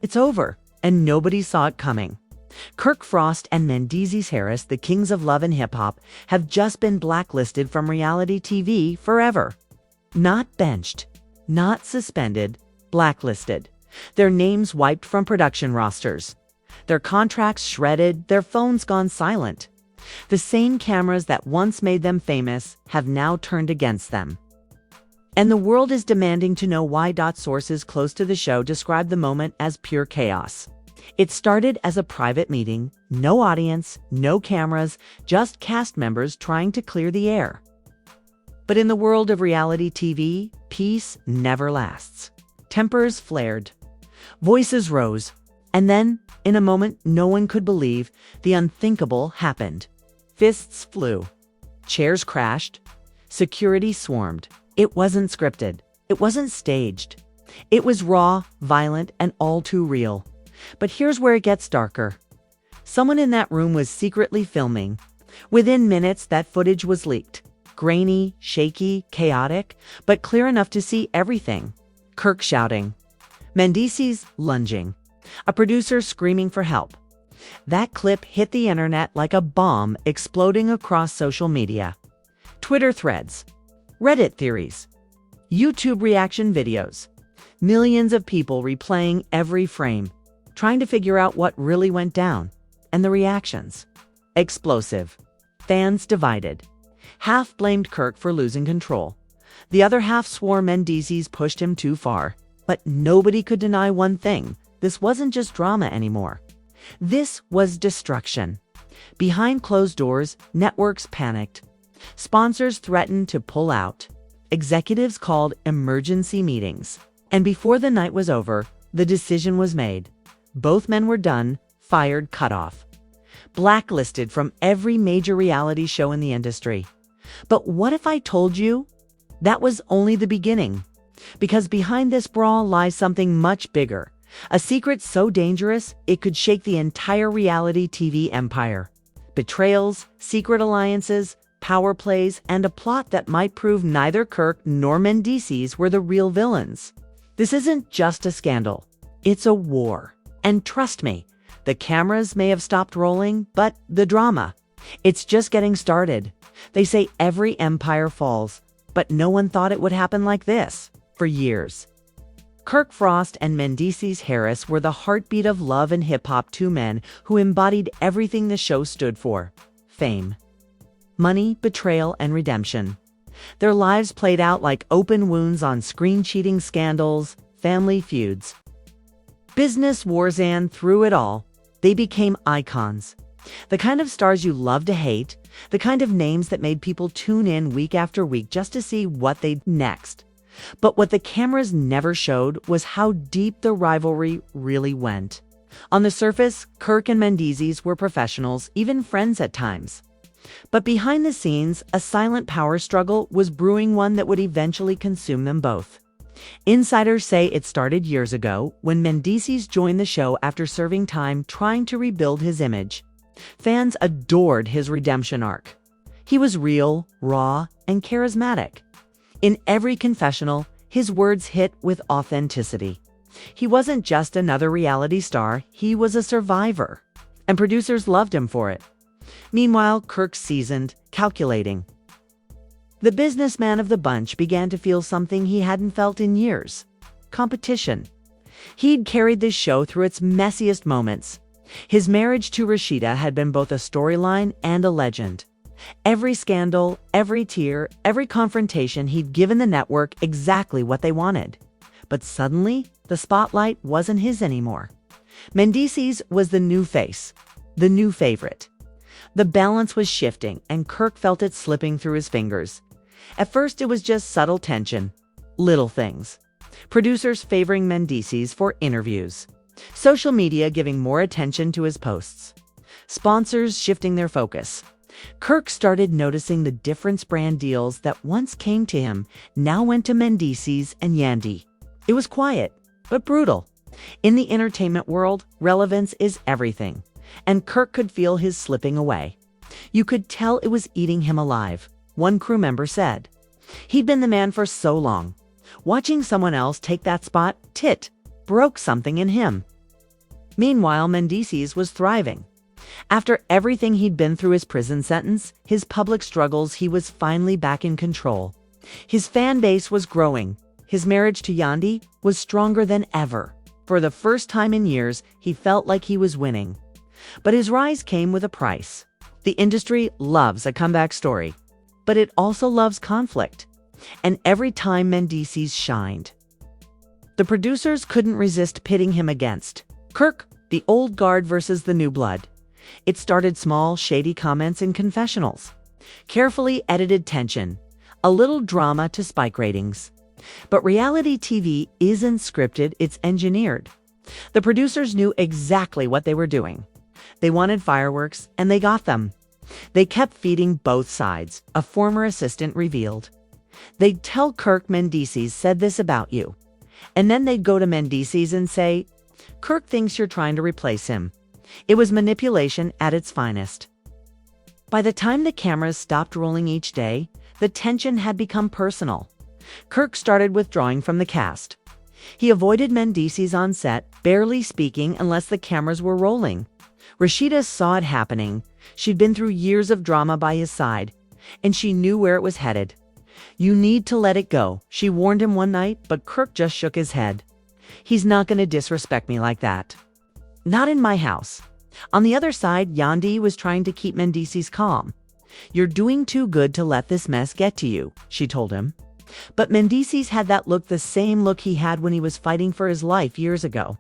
It's over, and nobody saw it coming. Kirk Frost and Mendeecees Harris, the kings of love and hip-hop, have just been blacklisted from reality TV forever. Not benched, not suspended, blacklisted. Their names wiped from production rosters. Their contracts shredded, their phones gone silent. The same cameras that once made them famous have now turned against them. And the world is demanding to know why. Sources close to the show describe the moment as pure chaos. It started as a private meeting, no audience, no cameras, just cast members trying to clear the air. But in the world of reality TV, peace never lasts. Tempers flared. Voices rose. And then, in a moment no one could believe, the unthinkable happened. Fists flew. Chairs crashed. Security swarmed. It wasn't scripted. It wasn't staged. It was raw, violent, and all too real. But here's where it gets darker. Someone in that room was secretly filming. Within minutes, that footage was leaked. Grainy, shaky, chaotic, but clear enough to see everything. Kirk shouting. Mendeecees lunging. A producer screaming for help. That clip hit the internet like a bomb, exploding across social media. Twitter threads. Reddit theories. YouTube reaction videos. Millions of people replaying every frame, trying to figure out what really went down. And the reactions. Explosive. Fans divided. Half blamed Kirk for losing control. The other half swore Mendeecees pushed him too far. But nobody could deny one thing. This wasn't just drama anymore. This was destruction. Behind closed doors, networks panicked. Sponsors threatened to pull out. Executives called emergency meetings. And before the night was over, the decision was made. Both men were done, fired, cut off. Blacklisted from every major reality show in the industry. But what if I told you that was only the beginning? Because behind this brawl lies something much bigger. A secret so dangerous, it could shake the entire reality TV empire. Betrayals, secret alliances, power plays, and a plot that might prove neither Kirk nor Mendeecees were the real villains. This isn't just a scandal. It's a war. And trust me, the cameras may have stopped rolling, but the drama, it's just getting started. They say every empire falls, but no one thought it would happen like this for years. Kirk Frost and Mendeecees Harris were the heartbeat of love and hip-hop, two men who embodied everything the show stood for. Fame, money, betrayal, and redemption. Their lives played out like open wounds on screen, cheating scandals, family feuds, business wars, and through it all, they became icons. The kind of stars you love to hate, the kind of names that made people tune in week after week just to see what they'd next. But what the cameras never showed was how deep the rivalry really went. On the surface, Kirk and Mendeecees were professionals, even friends at times. But behind the scenes, a silent power struggle was brewing, one that would eventually consume them both. Insiders say it started years ago when Mendeecees joined the show after serving time trying to rebuild his image. Fans adored his redemption arc. He was real, raw, and charismatic. In every confessional, his words hit with authenticity. He wasn't just another reality star, he was a survivor. And producers loved him for it. Meanwhile, Kirk seasoned, calculating. The businessman of the bunch began to feel something he hadn't felt in years. Competition. He'd carried this show through its messiest moments. His marriage to Rashida had been both a storyline and a legend. Every scandal, every tear, every confrontation, he'd given the network exactly what they wanted. But suddenly, the spotlight wasn't his anymore. Mendeecees was the new face, the new favorite. The balance was shifting, and Kirk felt it slipping through his fingers. At first, it was just subtle tension, little things. Producers favoring Mendeecees for interviews. Social media giving more attention to his posts. Sponsors shifting their focus. Kirk started noticing the difference. Brand deals that once came to him now went to Mendeecees and Yandy. It was quiet, but brutal. In the entertainment world, relevance is everything, and Kirk could feel his slipping away. You could tell it was eating him alive, one crew member said. He'd been the man for so long. Watching someone else take that spot, broke something in him. Meanwhile, Mendeecees was thriving. After everything he'd been through his prison sentence, his public struggles, he was finally back in control. His fan base was growing. His marriage to Yandi was stronger than ever. For the first time in years, he felt like he was winning. But his rise came with a price. The industry loves a comeback story, but it also loves conflict. And every time Mendeecees shined, the producers couldn't resist pitting him against Kirk, the old guard versus the new blood. It started small, shady comments in confessionals, carefully edited tension, a little drama to spike ratings. But reality TV isn't scripted, it's engineered. The producers knew exactly what they were doing. They wanted fireworks, and they got them. They kept feeding both sides, a former assistant revealed. They'd tell Kirk, Mendeecees said this about you. And then they'd go to Mendeecees and say, Kirk thinks you're trying to replace him. It was manipulation at its finest. By the time the cameras stopped rolling each day, the tension had become personal. Kirk started withdrawing from the cast. He avoided Mendeecees on set, barely speaking unless the cameras were rolling. Rashida saw it happening. She'd been through years of drama by his side, and she knew where it was headed. You need to let it go, she warned him one night, but Kirk just shook his head. He's not going to disrespect me like that. Not in my house. On the other side, Yandi was trying to keep Mendeecees calm. You're doing too good to let this mess get to you, she told him. But Mendeecees had that look, the same look he had when he was fighting for his life years ago.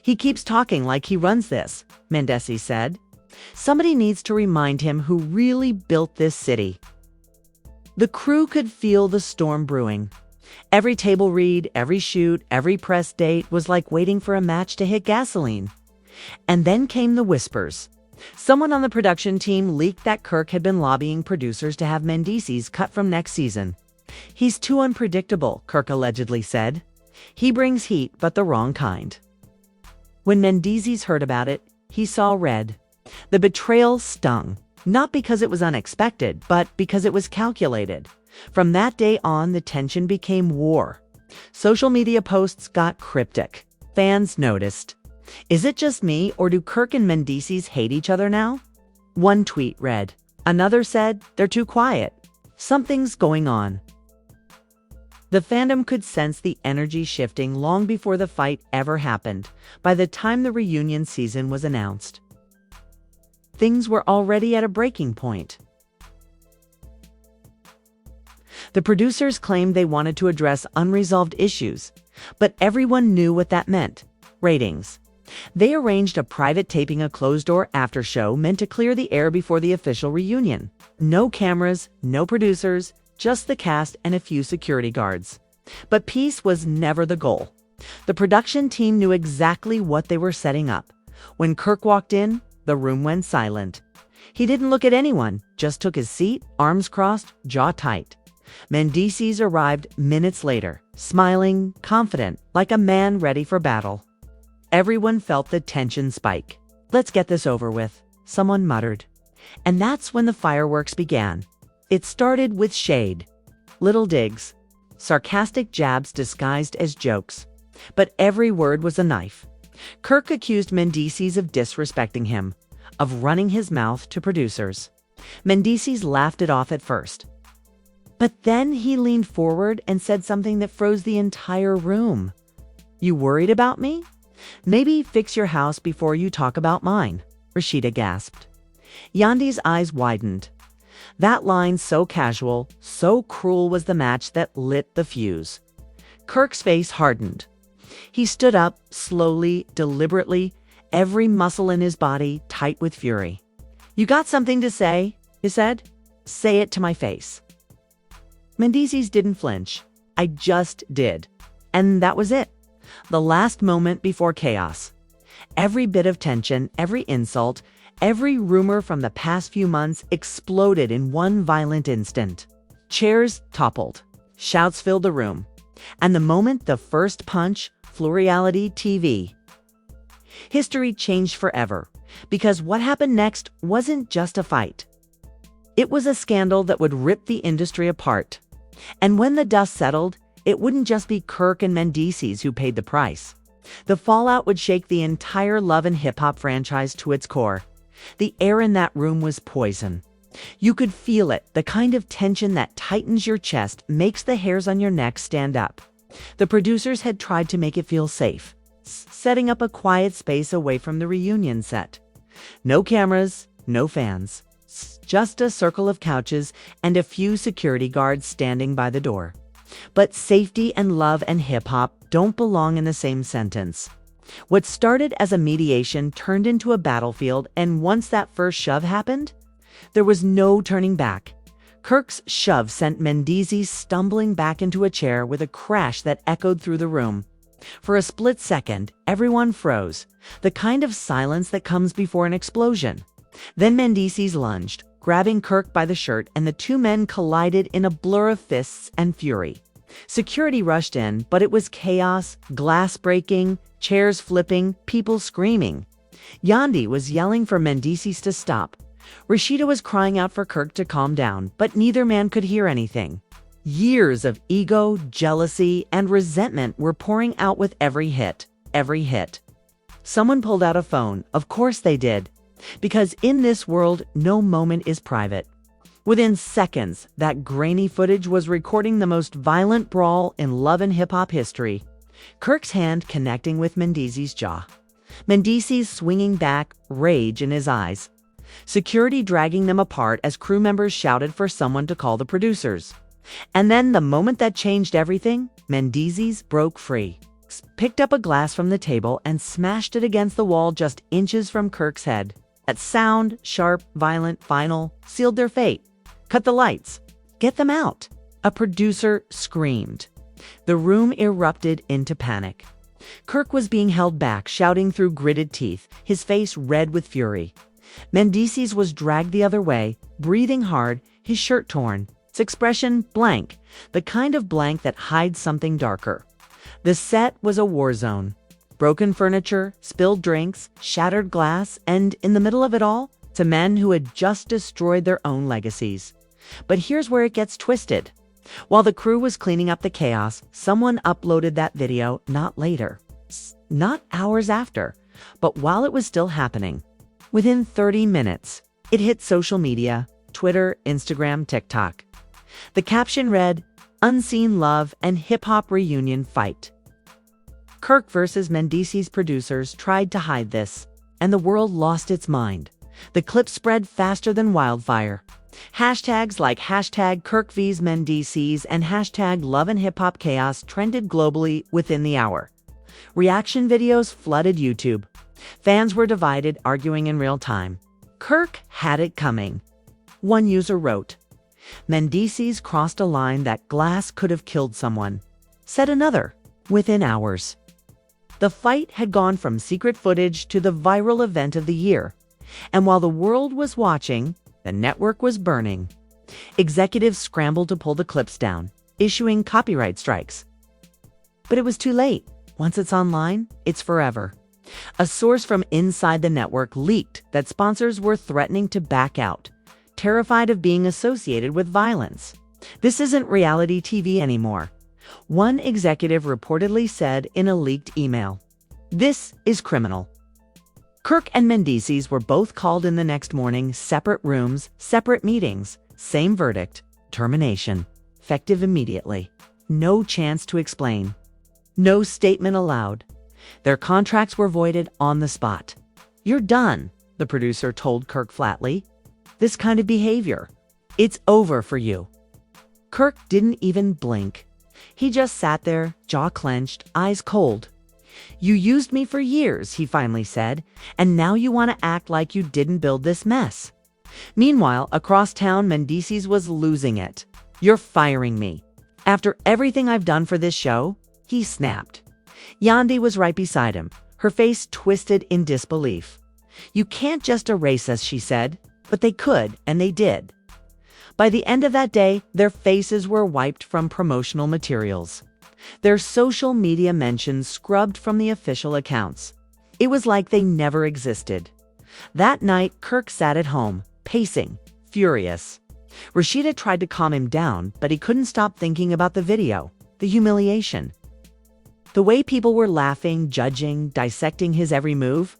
He keeps talking like he runs this, Mendeecees said. Somebody needs to remind him who really built this city. The crew could feel the storm brewing. Every table read, every shoot, every press date was like waiting for a match to hit gasoline. And then came the whispers. Someone on the production team leaked that Kirk had been lobbying producers to have Mendeecees cut from next season. He's too unpredictable, Kirk allegedly said. He brings heat, but the wrong kind. When Mendeecees heard about it, he saw red. The betrayal stung, not because it was unexpected, but because it was calculated. From that day on, the tension became war. Social media posts got cryptic. Fans noticed. Is it just me, or do Kirk and Mendeecees hate each other now? One tweet read. Another said, they're too quiet. Something's going on. The fandom could sense the energy shifting long before the fight ever happened. By the time the reunion season was announced, things were already at a breaking point. The producers claimed they wanted to address unresolved issues, but everyone knew what that meant: ratings. They arranged a private taping, a closed-door after-show meant to clear the air before the official reunion. No cameras, no producers, just the cast and a few security guards. But peace was never the goal. The production team knew exactly what they were setting up. When Kirk walked in, the room went silent. He didn't look at anyone, just took his seat, arms crossed, jaw tight. Mendeecees arrived minutes later, smiling, confident, like a man ready for battle. Everyone felt the tension spike. Let's get this over with, someone muttered. And that's when the fireworks began. It started with shade, little digs, sarcastic jabs disguised as jokes. But every word was a knife. Kirk accused Mendeecees of disrespecting him, of running his mouth to producers. Mendeecees laughed it off at first. But then he leaned forward and said something that froze the entire room. You worried about me? Maybe fix your house before you talk about mine, Rashida gasped. Yandi's eyes widened. That line, so casual, so cruel, was the match that lit the fuse. Kirk's face hardened. He stood up, slowly, deliberately, every muscle in his body tight with fury. You got something to say? He said. Say it to my face. Mendeecees didn't flinch. I just did. And that was it. The last moment before chaos. Every bit of tension, every insult, every rumor from the past few months exploded in one violent instant. Chairs toppled. Shouts filled the room. And the moment the first punch flew, reality TV. History changed forever, because what happened next wasn't just a fight. It was a scandal that would rip the industry apart. And when the dust settled, it wouldn't just be Kirk and Mendeecees who paid the price. The fallout would shake the entire Love and Hip Hop franchise to its core. The air in that room was poison. You could feel it, the kind of tension that tightens your chest, makes the hairs on your neck stand up. The producers had tried to make it feel safe, setting up a quiet space away from the reunion set. No cameras, no fans, just a circle of couches and a few security guards standing by the door. But safety and love and hip-hop don't belong in the same sentence. What started as a mediation turned into a battlefield, and once that first shove happened, there was no turning back. Kirk's shove sent Mendeecees stumbling back into a chair with a crash that echoed through the room. For a split second, everyone froze, the kind of silence that comes before an explosion. Then Mendeecees lunged, grabbing Kirk by the shirt, and the two men collided in a blur of fists and fury. Security rushed in, but it was chaos, glass breaking, chairs flipping, people screaming. Yandi was yelling for Mendeecees to stop. Rashida was crying out for Kirk to calm down, but neither man could hear anything. Years of ego, jealousy, and resentment were pouring out with every hit. Someone pulled out a phone. Of course they did. Because in this world, no moment is private. Within seconds, that grainy footage was recording the most violent brawl in Love and Hip Hop history. Kirk's hand connecting with Mendeecees' jaw. Mendeecees swinging back, rage in his eyes. Security dragging them apart as crew members shouted for someone to call the producers. And then the moment that changed everything, Mendeecees broke free, picked up a glass from the table and smashed it against the wall just inches from Kirk's head. That sound, sharp, violent, final, sealed their fate. Cut the lights. Get them out. A producer screamed. The room erupted into panic. Kirk was being held back, shouting through gritted teeth, his face red with fury. Mendeecees was dragged the other way, breathing hard, his shirt torn, its expression blank, the kind of blank that hides something darker. The set was a war zone. Broken furniture, spilled drinks, shattered glass, and in the middle of it all, to men who had just destroyed their own legacies. But here's where it gets twisted. While the crew was cleaning up the chaos, someone uploaded that video not later, not hours after, but while it was still happening. Within 30 minutes, it hit social media, Twitter, Instagram, TikTok. The caption read, "Unseen Love and Hip Hop Reunion Fight." Kirk versus Mendeecees producers tried to hide this, and the world lost its mind. The clip spread faster than wildfire. Hashtags like hashtag Kirk vs Mendeecees and hashtag Love and Hip Hop Chaos trended globally within the hour. Reaction videos flooded YouTube. Fans were divided, arguing in real time. Kirk had it coming. One user wrote, "Mendeecees crossed a line that glass could have killed someone." Said another, "Within hours." The fight had gone from secret footage to the viral event of the year. And while the world was watching, the network was burning. Executives scrambled to pull the clips down, issuing copyright strikes. But it was too late. Once it's online, it's forever. A source from inside the network leaked that sponsors were threatening to back out, terrified of being associated with violence. This isn't reality TV anymore. One executive reportedly said in a leaked email, "This is criminal." Kirk and Mendeecees were both called in the next morning, separate rooms, separate meetings, same verdict, termination, effective immediately. No chance to explain. No statement allowed. Their contracts were voided on the spot. "You're done," the producer told Kirk flatly. "This kind of behavior, it's over for you." Kirk didn't even blink. He just sat there, jaw clenched, eyes cold. "You used me for years," he finally said, "and now you want to act like you didn't build this mess." Meanwhile, across town, Mendeecees was losing it. "You're firing me. After everything I've done for this show?" he snapped. Yandi was right beside him, her face twisted in disbelief. "You can't just erase us," she said, but they could, and they did. By the end of that day, their faces were wiped from promotional materials. Their social media mentions scrubbed from the official accounts. It was like they never existed. That night, Kirk sat at home, pacing, furious. Rashida tried to calm him down, but he couldn't stop thinking about the video, the humiliation. The way people were laughing, judging, dissecting his every move.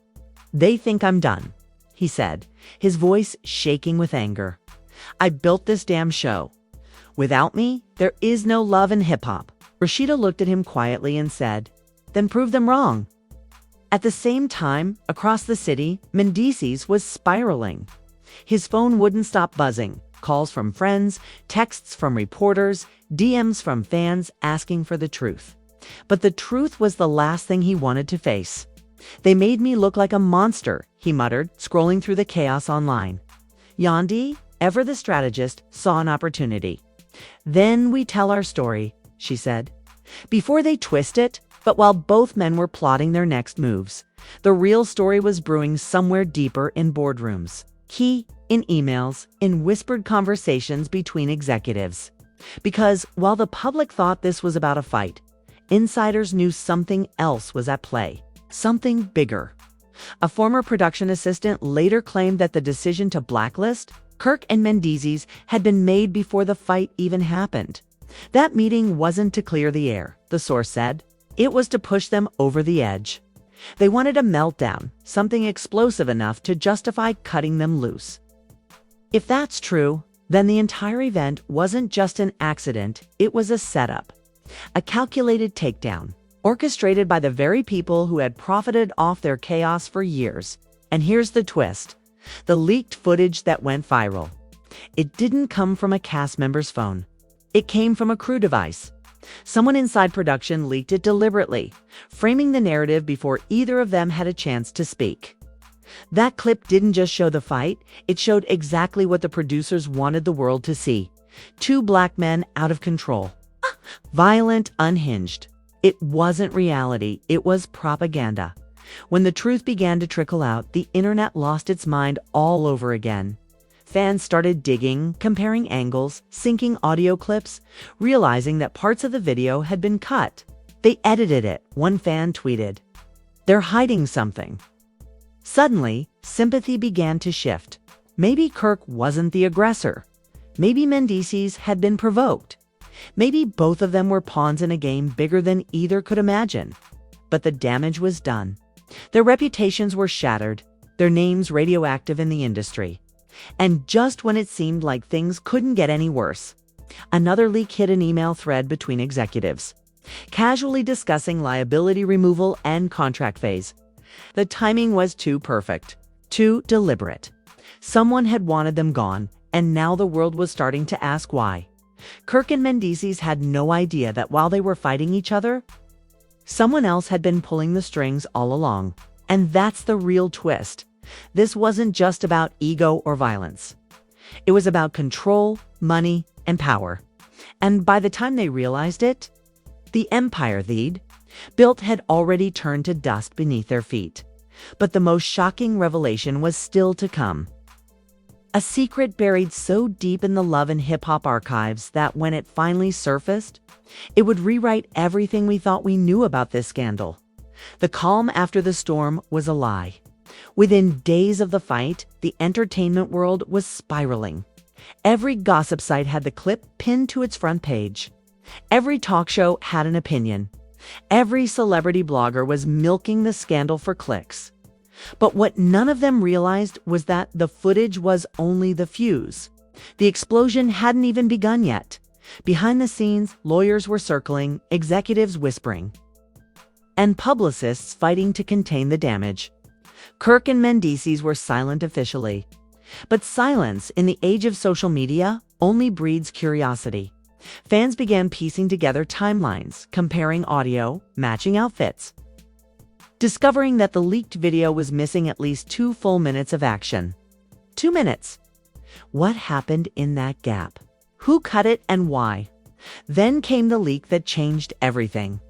"They think I'm done," he said, his voice shaking with anger. "I built this damn show. Without me, there is no love in hip-hop." Rashida looked at him quietly and said, "Then prove them wrong." At the same time, across the city, Mendeecees was spiraling. His phone wouldn't stop buzzing. Calls from friends, texts from reporters, DMs from fans asking for the truth. But the truth was the last thing he wanted to face. "They made me look like a monster," he muttered, scrolling through the chaos online. Yandi, ever the strategist, saw an opportunity. "Then we tell our story," she said. Before they twist it, but while both men were plotting their next moves, the real story was brewing somewhere deeper in boardrooms. In emails, in whispered conversations between executives. Because while the public thought this was about a fight, insiders knew something else was at play, something bigger. A former production assistant later claimed that the decision to blacklist Kirk and Mendeecees had been made before the fight even happened. That meeting wasn't to clear the air, the source said. It was to push them over the edge. They wanted a meltdown, something explosive enough to justify cutting them loose. If that's true, then the entire event wasn't just an accident, it was a setup. A calculated takedown, orchestrated by the very people who had profited off their chaos for years. And here's the twist: the leaked footage that went viral. It didn't come from a cast member's phone. It came from a crew device. Someone inside production leaked it deliberately, framing the narrative before either of them had a chance to speak. That clip didn't just show the fight, it showed exactly what the producers wanted the world to see. Two black men out of control. Violent, unhinged. It wasn't reality, it was propaganda. When the truth began to trickle out, the internet lost its mind all over again. Fans started digging, comparing angles, syncing audio clips, realizing that parts of the video had been cut. They edited it, one fan tweeted. "They're hiding something." Suddenly, sympathy began to shift. Maybe Kirk wasn't the aggressor. Maybe Mendeecees had been provoked. Maybe both of them were pawns in a game bigger than either could imagine. But the damage was done. Their reputations were shattered, their names radioactive in the industry. And just when it seemed like things couldn't get any worse, another leak hit an email thread between executives, casually discussing liability removal and contract phase. The timing was too perfect, too deliberate. Someone had wanted them gone, and now the world was starting to ask why. Kirk and Mendeecees had no idea that while they were fighting each other, someone else had been pulling the strings all along. And that's the real twist. This wasn't just about ego or violence. It was about control, money, and power. And by the time they realized it, the empire they'd built had already turned to dust beneath their feet. But the most shocking revelation was still to come. A secret buried so deep in the love and hip-hop archives that when it finally surfaced, it would rewrite everything we thought we knew about this scandal. The calm after the storm was a lie. Within days of the fight, the entertainment world was spiraling. Every gossip site had the clip pinned to its front page. Every talk show had an opinion. Every celebrity blogger was milking the scandal for clicks. But what none of them realized was that the footage was only the fuse. The explosion hadn't even begun yet. Behind the scenes, lawyers were circling, executives whispering, and publicists fighting to contain the damage. Kirk and Mendeecees were silent officially. But silence in the age of social media only breeds curiosity. Fans began piecing together timelines, comparing audio, matching outfits, discovering that the leaked video was missing at least 2 full minutes of action. 2 minutes. What happened in that gap? Who cut it and why? Then came the leak that changed everything.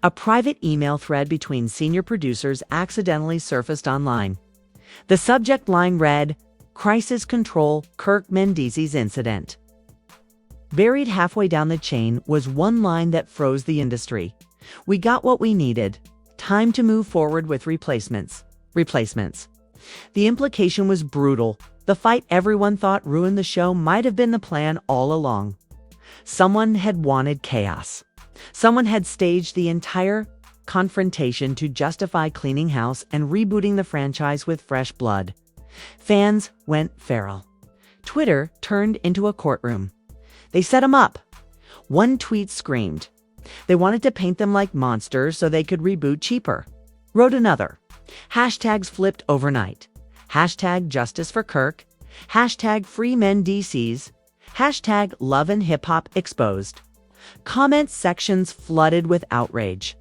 A private email thread between senior producers accidentally surfaced online. The subject line read, "Crisis Control, Kirk Mendeecees Incident." Buried halfway down the chain was one line that froze the industry. "We got what we needed. Time to move forward with replacements." The implication was brutal. The fight everyone thought ruined the show might have been the plan all along. Someone had wanted chaos. Someone had staged the entire confrontation to justify cleaning house and rebooting the franchise with fresh blood. Fans went feral. Twitter turned into a courtroom. They set them up. One tweet screamed. They wanted to paint them like monsters so they could reboot cheaper. Wrote another. Hashtags flipped overnight. Hashtag justice for Kirk. Hashtag free Mendeecees. Hashtag love and hip hop exposed. Comment sections flooded with outrage.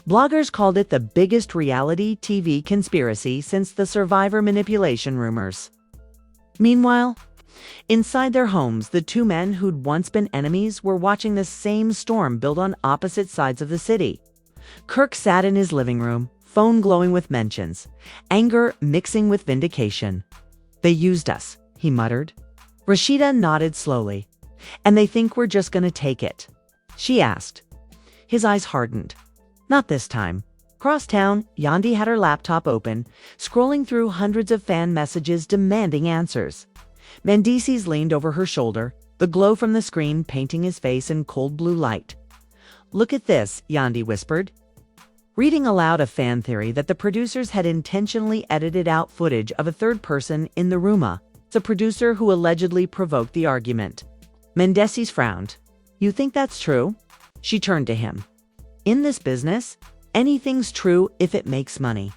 Bloggers called it the biggest reality TV conspiracy since the Survivor manipulation rumors. Meanwhile, inside their homes, the two men who'd once been enemies were watching the same storm build on opposite sides of the city. Kirk sat in his living room, phone glowing with mentions, anger mixing with vindication. "They used us," he muttered. Rashida nodded slowly. "And they think we're just gonna take it?" she asked. His eyes hardened. Not this time. Across town, Yandi had her laptop open, scrolling through hundreds of fan messages demanding answers. Mendeecees leaned over her shoulder, the glow from the screen painting his face in cold blue light. "Look at this," Yandi whispered, reading aloud a fan theory that the producers had intentionally edited out footage of a third person in the room. It's a producer who allegedly provoked the argument. Mendeecees frowned. "You think that's true?" She turned to him. "In this business, anything's true if it makes money."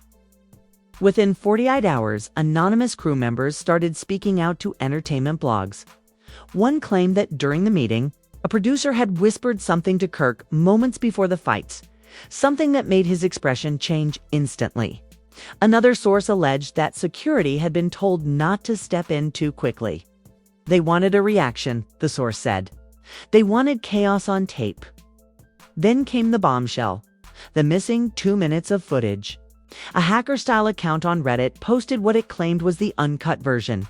Within 48 hours, anonymous crew members started speaking out to entertainment blogs. One claimed that during the meeting, a producer had whispered something to Kirk moments before the fights, something that made his expression change instantly. Another source alleged that security had been told not to step in too quickly. "They wanted a reaction," the source said. "They wanted chaos on tape." Then came the bombshell, the missing 2 minutes of footage. A hacker-style account on Reddit posted what it claimed was the uncut version.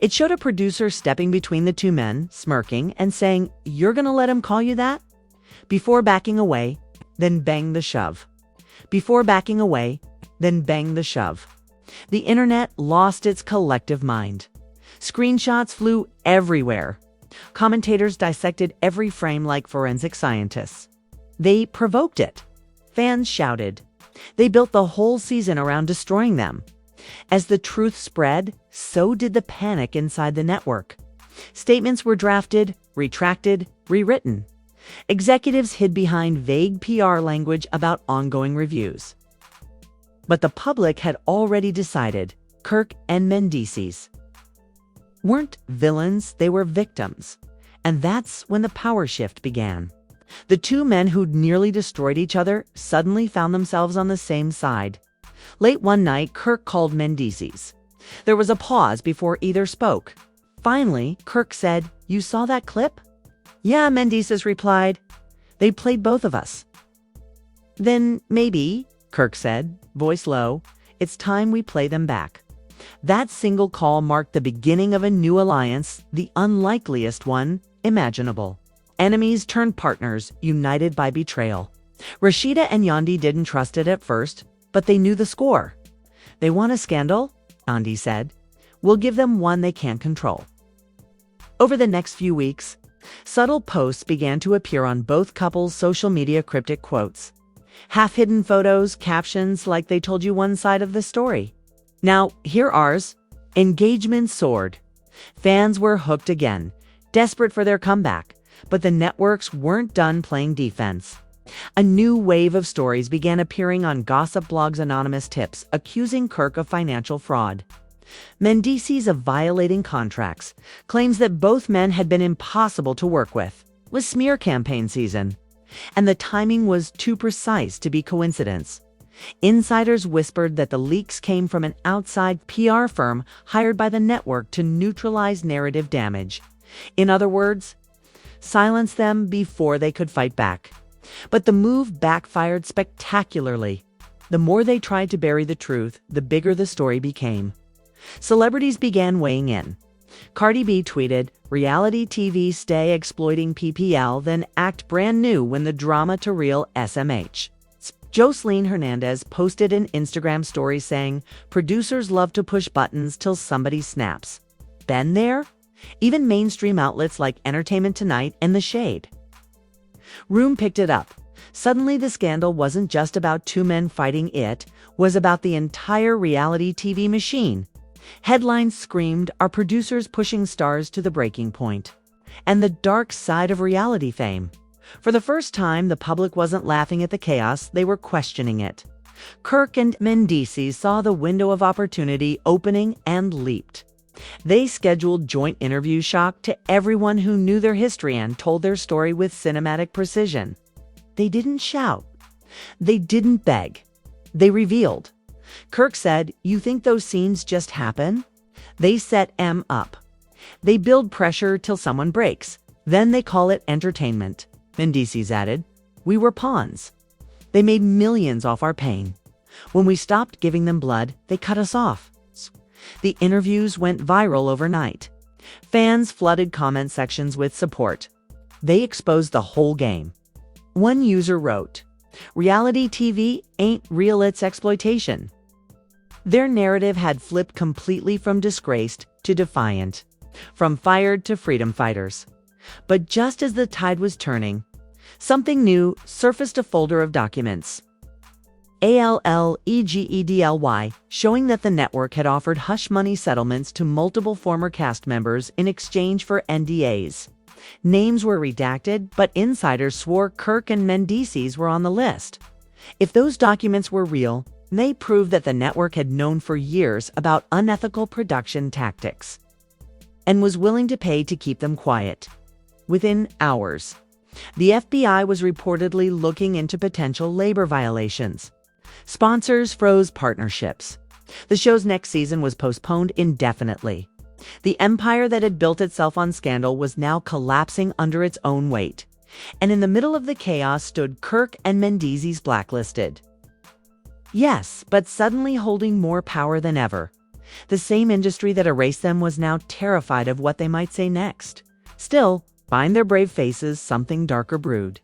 It showed a producer stepping between the two men, smirking, and saying, "You're gonna let him call you that?" Before backing away, then bang the shove. Before backing away, then bang the shove. The internet lost its collective mind. Screenshots flew everywhere. Commentators dissected every frame like forensic scientists. They provoked it. Fans shouted. They built the whole season around destroying them. As the truth spread, so did the panic inside the network. Statements were drafted, retracted, rewritten. Executives hid behind vague PR language about ongoing reviews. But the public had already decided Kirk and Mendeecees weren't villains, they were victims. And that's when the power shift began. The two men who'd nearly destroyed each other suddenly found themselves on the same side. Late one night, Kirk called Mendeecees. There was a pause before either spoke. Finally, Kirk said, "You saw that clip?" "Yeah," Mendeecees replied. "They played both of us." "Then maybe," Kirk said, voice low, "it's time we play them back." That single call marked the beginning of a new alliance, the unlikeliest one imaginable. Enemies turned partners, united by betrayal. Rashida and Yandi didn't trust it at first, but they knew the score. "They want a scandal?" Yandi said. "We'll give them one they can't control." Over the next few weeks, subtle posts began to appear on both couples' social media, cryptic quotes. Half-hidden photos, captions like they told you one side of the story. Now, hear ours. Engagement soared. Fans were hooked again, desperate for their comeback. But the networks weren't done playing defense. A new wave of stories began appearing on gossip blogs, anonymous tips accusing Kirk of financial fraud. Mendeecees of violating contracts, claims that both men had been impossible to work with. It was smear campaign season. And the timing was too precise to be coincidence. Insiders whispered that the leaks came from an outside PR firm hired by the network to neutralize narrative damage. In other words, silence them before they could fight back. But the move backfired spectacularly. The more they tried to bury the truth, the bigger the story became. Celebrities began weighing in. Cardi B tweeted, "Reality TV stay exploiting PPL, then act brand new when the drama to real SMH." Jocelyn Hernandez posted an Instagram story saying, "Producers love to push buttons till somebody snaps." been there? Even mainstream outlets like Entertainment Tonight and The Shade. Room picked it up. Suddenly the scandal wasn't just about two men fighting, it was about the entire reality TV machine. Headlines screamed, "Are producers pushing stars to the breaking point?" And the dark side of reality fame. For the first time, the public wasn't laughing at the chaos, they were questioning it. Kirk and Mendeecees saw the window of opportunity opening and leaped. They scheduled joint interviews, shocked to everyone who knew their history, and told their story with cinematic precision. They didn't shout. They didn't beg. They revealed. Kirk said, "You think those scenes just happen?" They set M up. They build pressure till someone breaks. Then they call it entertainment. Mendeecees added, "We were pawns. They made millions off our pain. When we stopped giving them blood, they cut us off." The interviews went viral overnight. Fans flooded comment sections with support. They exposed the whole game. One user wrote, "Reality TV ain't real, it's exploitation." Their narrative had flipped completely from disgraced to defiant, from fired to freedom fighters. But just as the tide was turning, something new surfaced: a folder of documents. LHHATL, showing that the network had offered hush money settlements to multiple former cast members in exchange for NDAs. Names were redacted, but insiders swore Kirk and Mendeecees were on the list. If those documents were real, they proved that the network had known for years about unethical production tactics and was willing to pay to keep them quiet. Within hours, the FBI was reportedly looking into potential labor violations. Sponsors froze partnerships. The show's next season was postponed indefinitely. The empire that had built itself on scandal was now collapsing under its own weight. And in the middle of the chaos stood Kirk and Mendeecees, blacklisted. Yes, but suddenly holding more power than ever. The same industry that erased them was now terrified of what they might say next. Still, behind their brave faces, something darker brewed.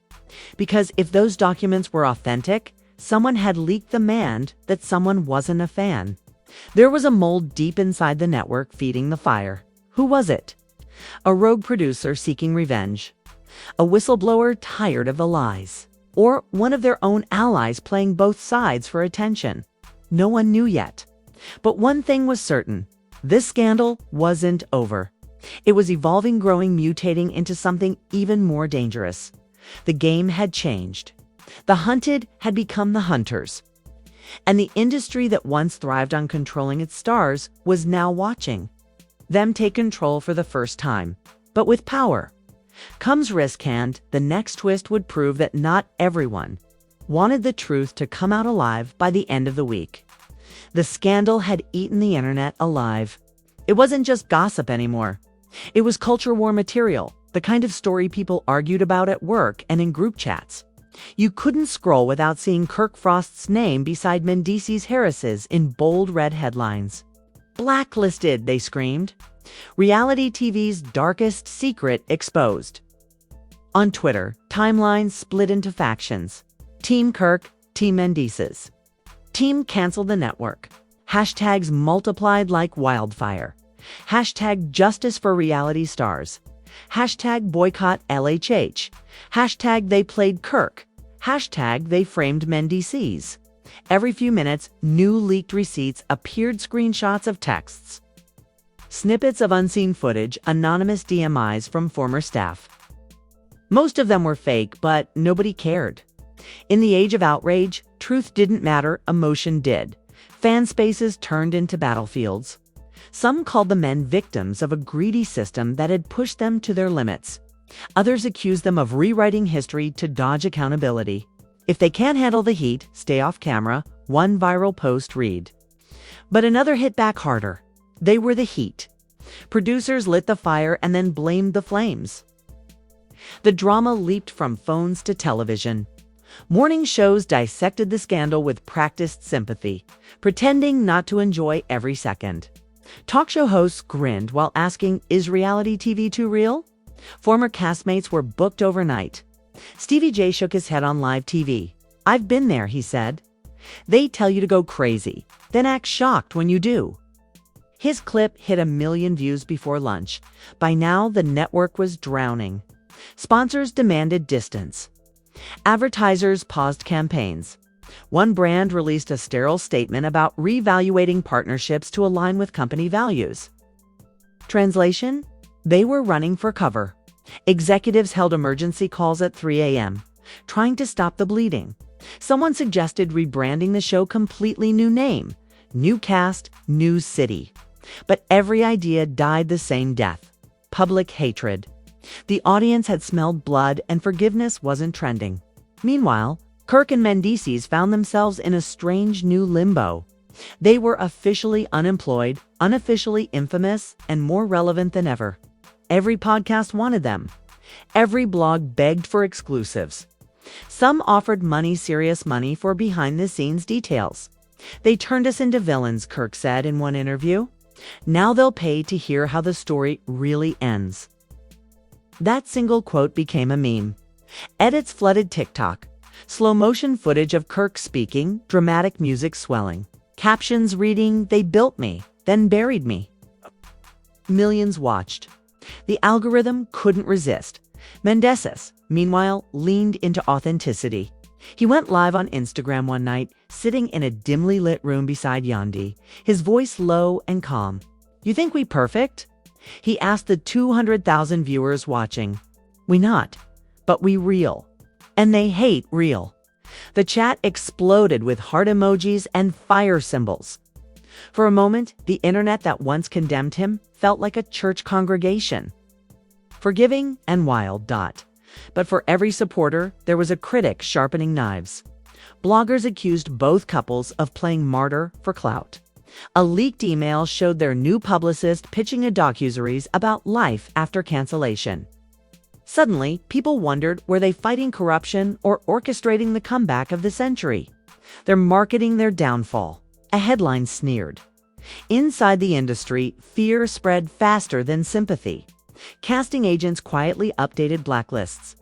Because if those documents were authentic, someone had leaked the demand that someone wasn't a fan. There was a mold deep inside the network feeding the fire. Who was it? A rogue producer seeking revenge? A whistleblower tired of the lies? Or one of their own allies playing both sides for attention? No one knew yet. But one thing was certain: this scandal wasn't over. It was evolving, growing, mutating into something even more dangerous. The game had changed. The hunted had become the hunters. And the industry that once thrived on controlling its stars was now watching them take control for the first time. But with power comes risk, and the next twist would prove that not everyone wanted the truth to come out alive by the end of the week. The scandal had eaten the internet alive. It wasn't just gossip anymore. It was culture war material, the kind of story people argued about at work and in group chats. You couldn't scroll without seeing Kirk Frost's name beside Mendeecees Harris's in bold red headlines. "Blacklisted," they screamed. Reality TV's darkest secret exposed. On Twitter, timelines split into factions. Team Kirk, Team Mendeecees. Team canceled the network. Hashtags multiplied like wildfire. Hashtag justice for reality stars. Hashtag boycott LHH. Hashtag they played Kirk. Hashtag they framed Mendeecees. Every few minutes, new leaked receipts appeared, screenshots of texts, snippets of unseen footage, anonymous DMIs from former staff. Most of them were fake, but nobody cared. In the age of outrage, truth didn't matter, emotion did. Fan spaces turned into battlefields. Some called the men victims of a greedy system that had pushed them to their limits. Others accused them of rewriting history to dodge accountability. If they can't handle the heat, stay off camera, one viral post read. But another hit back harder. They were the heat. Producers lit the fire and then blamed the flames. The drama leaped from phones to television. Morning shows dissected the scandal with practiced sympathy, pretending not to enjoy every second. Talk show hosts grinned while asking, "Is reality TV too real?" Former castmates were booked overnight. Stevie J shook his head on live TV. "I've been there," he said. "They tell you to go crazy, then act shocked when you do." His clip hit 1 million views before lunch. By now, the network was drowning. Sponsors demanded distance. Advertisers paused campaigns. One brand released a sterile statement about reevaluating partnerships to align with company values. Translation? They were running for cover. Executives held emergency calls at 3 a.m., trying to stop the bleeding. Someone suggested rebranding the show completely new name, new cast, new city. But every idea died the same death: public hatred. The audience had smelled blood and forgiveness wasn't trending. Meanwhile, Kirk and Mendeecees found themselves in a strange new limbo. They were officially unemployed, unofficially infamous, and more relevant than ever. Every podcast wanted them. Every blog begged for exclusives. Some offered serious money for behind-the-scenes details. They turned us into villains, Kirk said in one interview. Now they'll pay to hear how the story really ends. That single quote became a meme. Edits flooded TikTok. Slow-motion footage of Kirk speaking, dramatic music swelling. Captions reading, "They built me, then buried me." Millions watched. The algorithm couldn't resist. Mendeecees, meanwhile, leaned into authenticity. He went live on Instagram one night, sitting in a dimly lit room beside Yandi, his voice low and calm. "You think we perfect?" He asked the 200,000 viewers watching. "We not, but we real." And they hate real. The chat exploded with heart emojis and fire symbols. For a moment, the internet that once condemned him felt like a church congregation. Forgiving and wild. But for every supporter, there was a critic sharpening knives. Bloggers accused both couples of playing martyr for clout. A leaked email showed their new publicist pitching a docuseries about life after cancellation. Suddenly, people wondered, were they fighting corruption or orchestrating the comeback of the century? They're marketing their downfall. A headline sneered. Inside the industry, fear spread faster than sympathy. Casting agents quietly updated blacklists.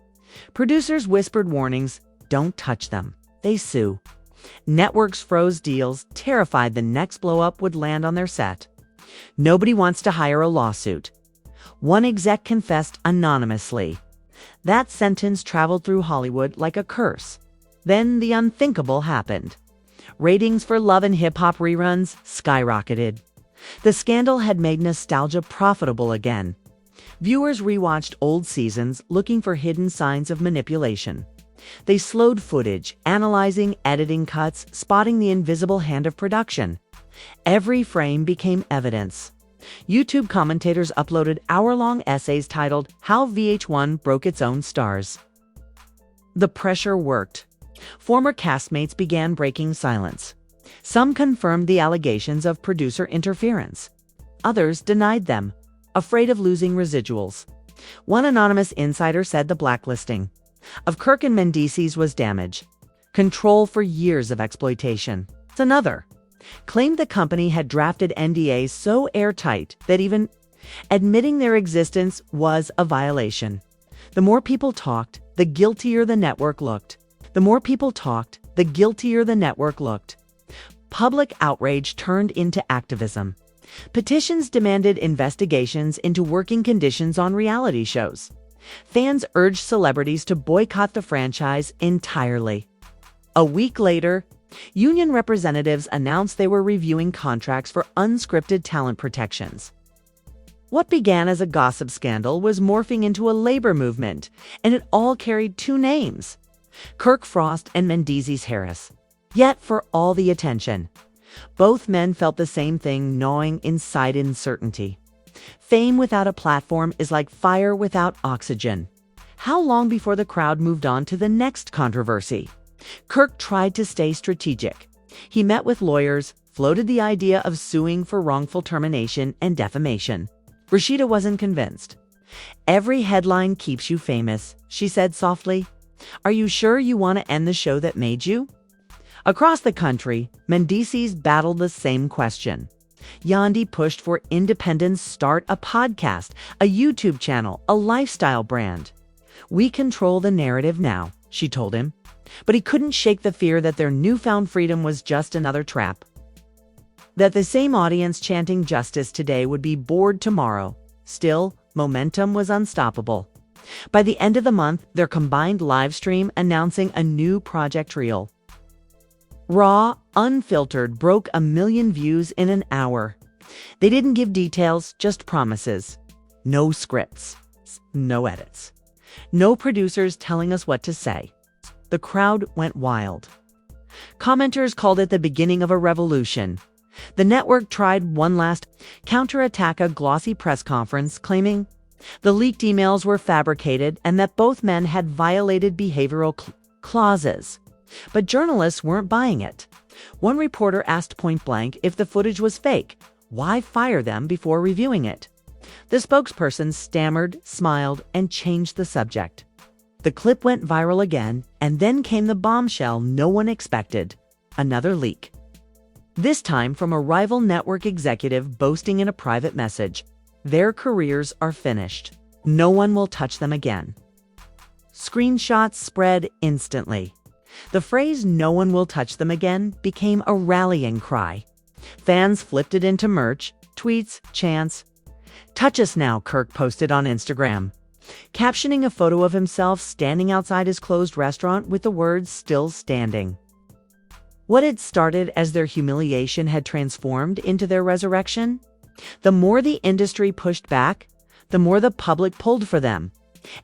Producers whispered warnings, "Don't touch them. They sue." Networks froze deals, terrified the next blow-up would land on their set. Nobody wants to hire a lawsuit. One exec confessed anonymously. That sentence traveled through Hollywood like a curse. Then the unthinkable happened. Ratings for Love and Hip Hop reruns skyrocketed. The scandal had made nostalgia profitable again. Viewers rewatched old seasons looking for hidden signs of manipulation. They slowed footage, analyzing editing cuts, spotting the invisible hand of production. Every frame became evidence. YouTube commentators uploaded hour-long essays titled "How VH1 Broke Its Own Stars." The pressure worked. Former castmates began breaking silence. Some confirmed the allegations of producer interference. Others denied them, afraid of losing residuals. One anonymous insider said the blacklisting of Kirk and Mendeecees was damage. Control for years of exploitation. Another claimed the company had drafted NDAs so airtight that even admitting their existence was a violation. The more people talked, the guiltier the network looked. Public outrage turned into activism. Petitions demanded investigations into working conditions on reality shows. Fans urged celebrities to boycott the franchise entirely. A week later, union representatives announced they were reviewing contracts for unscripted talent protections. What began as a gossip scandal was morphing into a labor movement, and it all carried two names: Kirk Frost and Mendeecees Harris. Yet, for all the attention, both men felt the same thing gnawing inside: uncertainty. Fame without a platform is like fire without oxygen. How long before the crowd moved on to the next controversy? Kirk tried to stay strategic. He met with lawyers, floated the idea of suing for wrongful termination and defamation. Rashida wasn't convinced. "Every headline keeps you famous," she said softly. "Are you sure you want to end the show that made you?" Across the country, Mendeecees battled the same question. Yandi pushed for independence, start a podcast, a YouTube channel, a lifestyle brand. "We control the narrative now," she told him. But he couldn't shake the fear that their newfound freedom was just another trap. That the same audience chanting justice today would be bored tomorrow. Still, momentum was unstoppable. By the end of the month, their combined live stream announcing a new project reel. Raw, unfiltered, broke 1 million views in an hour. They didn't give details, just promises. No scripts, no edits. No producers telling us what to say. The crowd went wild. Commenters called it the beginning of a revolution. The network tried one last counterattack, a glossy press conference claiming the leaked emails were fabricated and that both men had violated behavioral clauses. But journalists weren't buying it. One reporter asked point blank if the footage was fake. Why fire them before reviewing it? The spokesperson stammered, smiled, and changed the subject. The clip went viral again, and then came the bombshell no one expected: another leak. This time from a rival network executive boasting in a private message, their careers are finished. No one will touch them again. Screenshots spread instantly. The phrase "no one will touch them again" became a rallying cry. Fans flipped it into merch, tweets, chants. "Touch us now," Kirk posted on Instagram, captioning a photo of himself standing outside his closed restaurant with the words "still standing." What had started as their humiliation had transformed into their resurrection. The more the industry pushed back, the more the public pulled for them.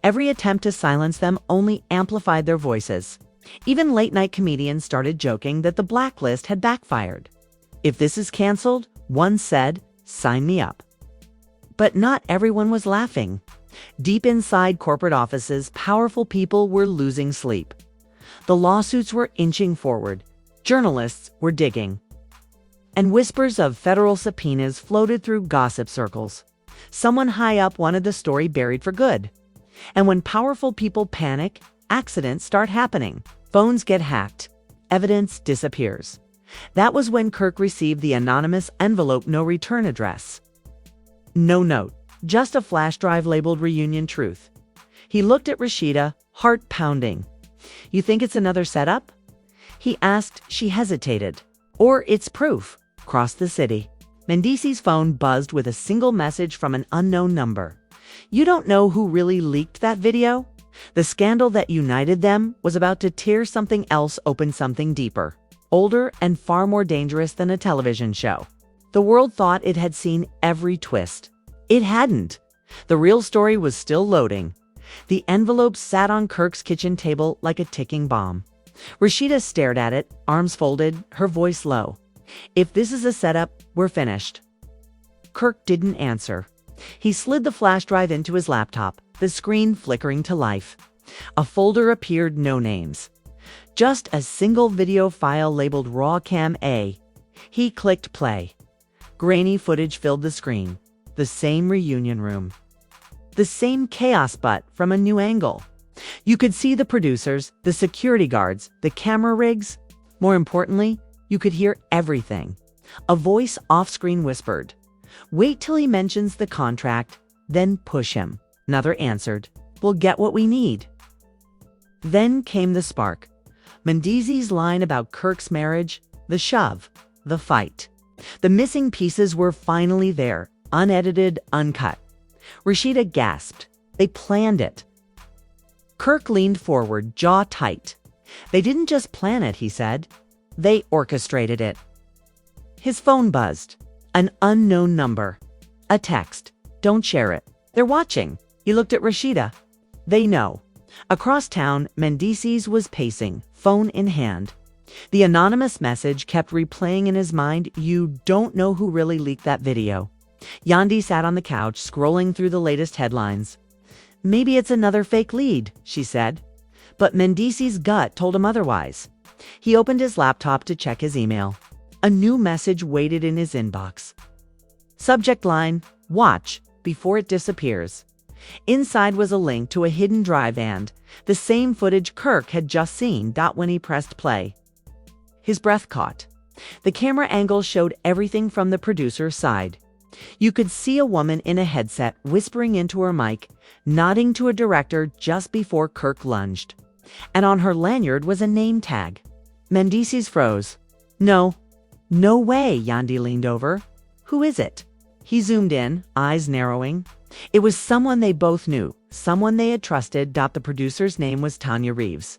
Every attempt to silence them only amplified their voices. Even late-night comedians started joking that the blacklist had backfired. "If this is canceled," one said, "sign me up." But not everyone was laughing. Deep inside corporate offices, powerful people were losing sleep. The lawsuits were inching forward. Journalists were digging. And whispers of federal subpoenas floated through gossip circles. Someone high up wanted the story buried for good. And when powerful people panic, accidents start happening. Phones get hacked. Evidence disappears. That was when Kirk received the anonymous envelope no return address. No note, just a flash drive labeled "Reunion Truth." He looked at Rashida, heart pounding. "You think it's another setup?" he asked. She hesitated. "Or it's proof." Across the city, Mendeecees' phone buzzed with a single message from an unknown number. "You don't know who really leaked that video? The scandal that united them was about to tear something else open, something deeper, older, and far more dangerous than a television show." The world thought it had seen every twist. It hadn't. The real story was still loading. The envelope sat on Kirk's kitchen table like a ticking bomb. Rashida stared at it, arms folded, her voice low. "If this is a setup, we're finished." Kirk didn't answer. He slid the flash drive into his laptop, the screen flickering to life. A folder appeared, no names. Just a single video file labeled "Raw Cam A." He clicked play. Grainy footage filled the screen. The same reunion room. The same chaos, but from a new angle. You could see the producers, the security guards, the camera rigs. More importantly, you could hear everything. A voice off-screen whispered, "Wait till he mentions the contract, then push him." Another answered, "We'll get what we need." Then came the spark. Mendeecees' line about Kirk's marriage, the shove, the fight. The missing pieces were finally there, unedited, uncut. Rashida gasped. They planned it. Kirk leaned forward, jaw tight. "They didn't just plan it," he said. "They orchestrated it." His phone buzzed. An unknown number. A text. "Don't share it. They're watching." He looked at Rashida. "They know." Across town, Mendeecees was pacing, phone in hand. The anonymous message kept replaying in his mind. "You don't know who really leaked that video." Yandi sat on the couch, scrolling through the latest headlines. "Maybe it's another fake lead," she said. But Mendeecees' gut told him otherwise. He opened his laptop to check his email. A new message waited in his inbox. Subject line, "Watch before it disappears." Inside was a link to a hidden drive and the same footage Kirk had just seen. When he pressed play, his breath caught. The camera angle showed everything from the producer's side. You could see a woman in a headset whispering into her mic, nodding to a director just before Kirk lunged. And on her lanyard was a name tag. Mendeecees froze. "No, No way, Yandi leaned over. Who is it? He zoomed in, eyes narrowing. It was someone they both knew, someone they had trusted. The producer's name was Tanya Reeves,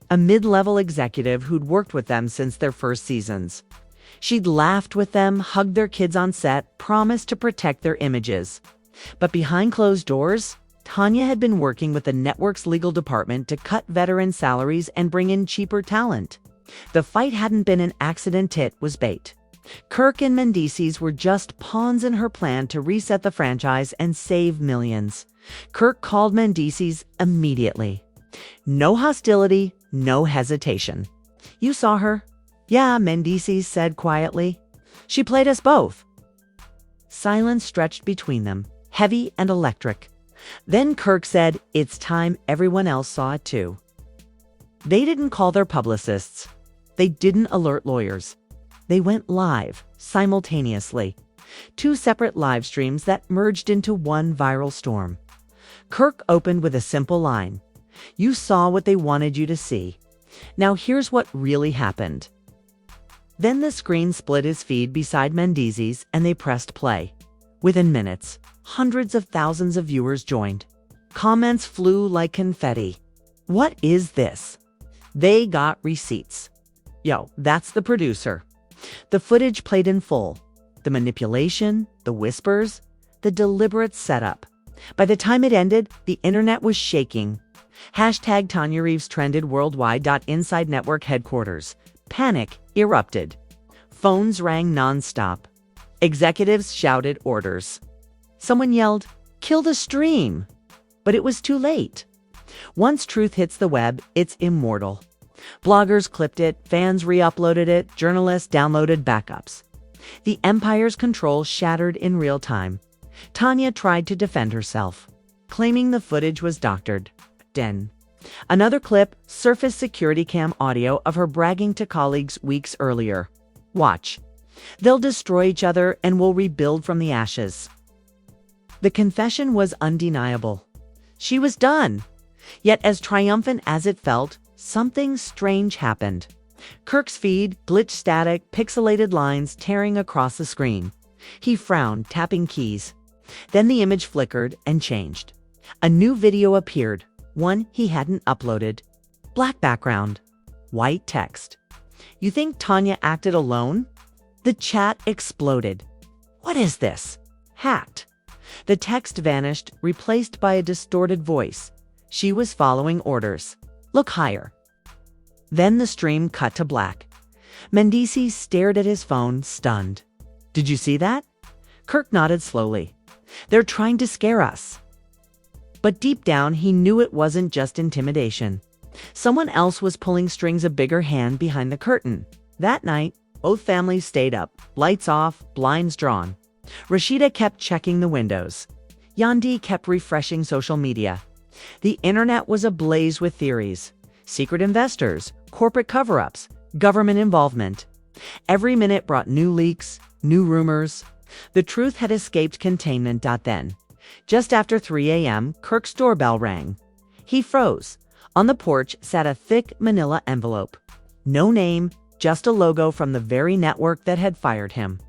a mid-level executive who'd worked with them since their first seasons. She'd laughed with them, hugged their kids on set, promised to protect their images. But behind closed doors, Tanya had been working with the network's legal department to cut veteran salaries and bring in cheaper talent. The fight hadn't been an accident, it was bait. Kirk and Mendeecees were just pawns in her plan to reset the franchise and save millions. Kirk called Mendeecees immediately. No hostility, no hesitation. You saw her? Yeah, Mendeecees said quietly. She played us both. Silence stretched between them, heavy and electric. Then Kirk said, it's time everyone else saw it too. They didn't call their publicists. They didn't alert lawyers. They went live, simultaneously. 2 separate live streams that merged into one viral storm. Kirk opened with a simple line. You saw what they wanted you to see. Now here's what really happened. Then the screen split his feed beside Mendeecees and they pressed play. Within minutes, hundreds of thousands of viewers joined. Comments flew like confetti. What is this? They got receipts. Yo, that's the producer. The footage played in full. The manipulation, the whispers, the deliberate setup. By the time it ended, the internet was shaking. Hashtag Tanya Reeves trended worldwide. Inside network headquarters, panic erupted. Phones rang nonstop. Executives shouted orders. Someone yelled, "Kill the stream!" But it was too late. Once truth hits the web, it's immortal. Bloggers clipped it, fans re-uploaded it, journalists downloaded backups. The empire's control shattered in real time. Tanya tried to defend herself, claiming the footage was doctored. Then, another clip surfaced, security cam audio of her bragging to colleagues weeks earlier. Watch. They'll destroy each other and we'll rebuild from the ashes. The confession was undeniable. She was done. Yet as triumphant as it felt, something strange happened. Kirk's feed glitched, static, pixelated lines tearing across the screen. He frowned, tapping keys. Then the image flickered and changed. A new video appeared, one he hadn't uploaded. Black background, white text. You think Tanya acted alone? The chat exploded. What is this? Hacked. The text vanished, replaced by a distorted voice. She was following orders. Look higher. Then the stream cut to black. Mendeecees stared at his phone, stunned. Did you see that? Kirk nodded slowly. They're trying to scare us. But deep down, he knew it wasn't just intimidation. Someone else was pulling strings, a bigger hand behind the curtain. That night, both families stayed up, lights off, blinds drawn. Rashida kept checking the windows. Yandi kept refreshing social media. The internet was ablaze with theories. Secret investors, corporate cover-ups, government involvement. Every minute brought new leaks, new rumors. The truth had escaped containment. Then, just after 3 a.m., Kirk's doorbell rang. He froze. On the porch sat a thick manila envelope. No name, just a logo from the very network that had fired him.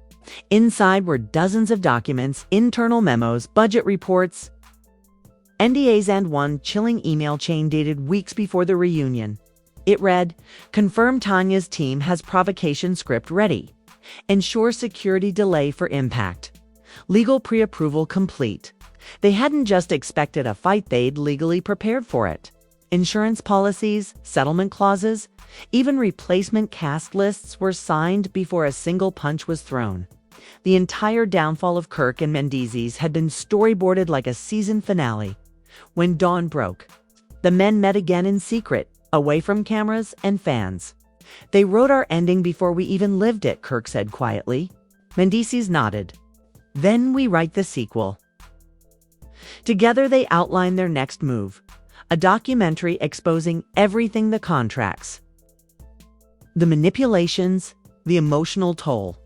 Inside were dozens of documents, internal memos, budget reports, NDAs, and one chilling email chain dated weeks before the reunion. It read, "Confirm Tanya's team has provocation script ready. Ensure security delay for impact. Legal pre-approval complete." They hadn't just expected a fight, they'd legally prepared for it. Insurance policies, settlement clauses, even replacement cast lists were signed before a single punch was thrown. The entire downfall of Kirk and Mendeecees had been storyboarded like a season finale. When dawn broke, the men met again in secret, away from cameras and fans. "They wrote our ending before we even lived it," Kirk said quietly. Mendeecees nodded. "Then we write the sequel." Together they outlined their next move, a documentary exposing everything: the contracts, the manipulations, the emotional toll.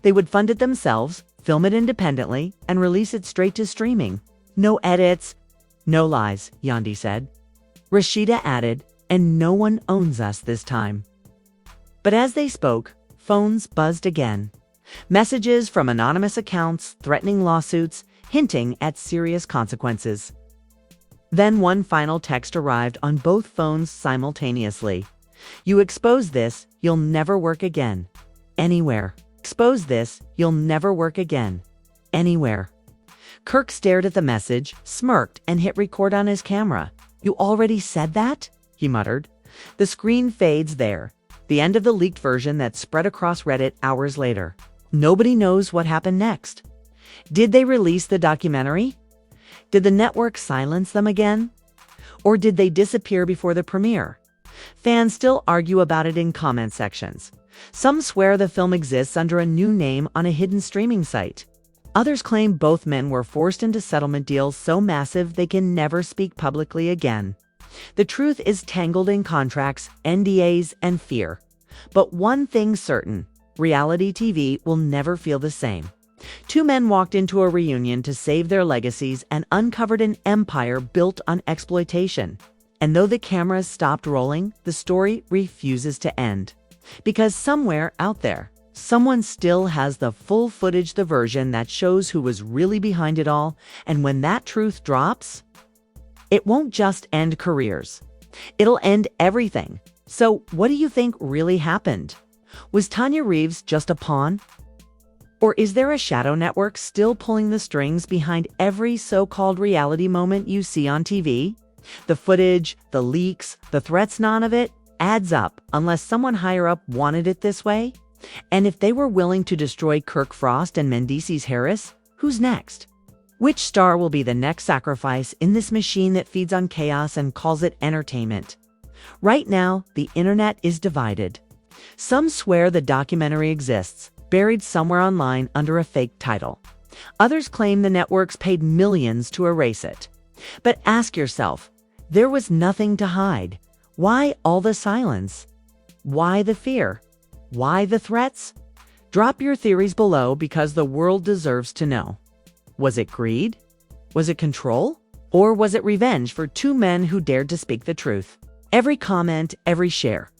They would fund it themselves, film it independently, and release it straight to streaming. No edits, no lies, Yandi said. Rashida added, "And no one owns us this time." But as they spoke, phones buzzed again. Messages from anonymous accounts threatening lawsuits, hinting at serious consequences. Then one final text arrived on both phones simultaneously. You expose this, you'll never work again. Anywhere. Expose this, you'll never work again. Anywhere. Kirk stared at the message, smirked, and hit record on his camera. You already said that? He muttered. The screen fades there. The end of the leaked version that spread across Reddit hours later. Nobody knows what happened next. Did they release the documentary? Did the network silence them again? Or did they disappear before the premiere? Fans still argue about it in comment sections. Some swear the film exists under a new name on a hidden streaming site. Others claim both men were forced into settlement deals so massive they can never speak publicly again. The truth is tangled in contracts, NDAs, and fear. But one thing's certain, reality TV will never feel the same. Two men walked into a reunion to save their legacies and uncovered an empire built on exploitation. And though the cameras stopped rolling, the story refuses to end. Because somewhere out there, someone still has the full footage, the version that shows who was really behind it all, and when that truth drops, it won't just end careers. It'll end everything. So what do you think really happened? Was Tanya Reeves just a pawn? Or is there a shadow network still pulling the strings behind every so-called reality moment you see on TV? The footage, the leaks, the threats, none of it adds up unless someone higher up wanted it this way. And if they were willing to destroy Kirk Frost and Mendeecees Harris, who's next? Which star will be the next sacrifice in this machine that feeds on chaos and calls it entertainment? Right now, the internet is divided. Some swear the documentary exists, buried somewhere online under a fake title. Others claim the networks paid millions to erase it. But ask yourself, there was nothing to hide. Why all the silence? Why the fear? Why the threats? Drop your theories below because the world deserves to know. Was it greed? Was it control? Or was it revenge for two men who dared to speak the truth? Every comment, every share,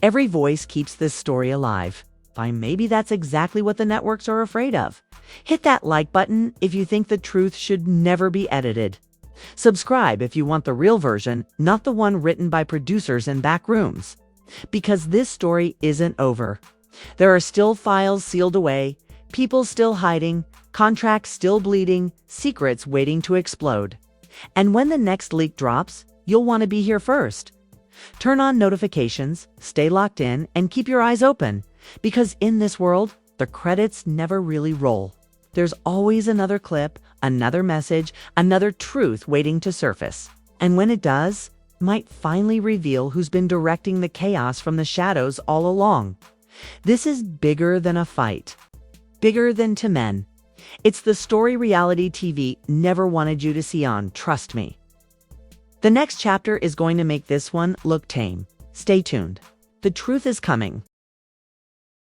every voice keeps this story alive. Maybe that's exactly what the networks are afraid of. Hit that like button if you think the truth should never be edited. Subscribe if you want the real version, not the one written by producers in back rooms. Because this story isn't over. There are still files sealed away, people still hiding, contracts still bleeding, secrets waiting to explode. And when the next leak drops, you'll want to be here first. Turn on notifications, stay locked in, and keep your eyes open. Because in this world, the credits never really roll. There's always another clip, another message, another truth waiting to surface. And when it does, might finally reveal who's been directing the chaos from the shadows all along. This is bigger than a fight. Bigger than two men. It's the story reality TV never wanted you to see on, trust me. The next chapter is going to make this one look tame. Stay tuned. The truth is coming.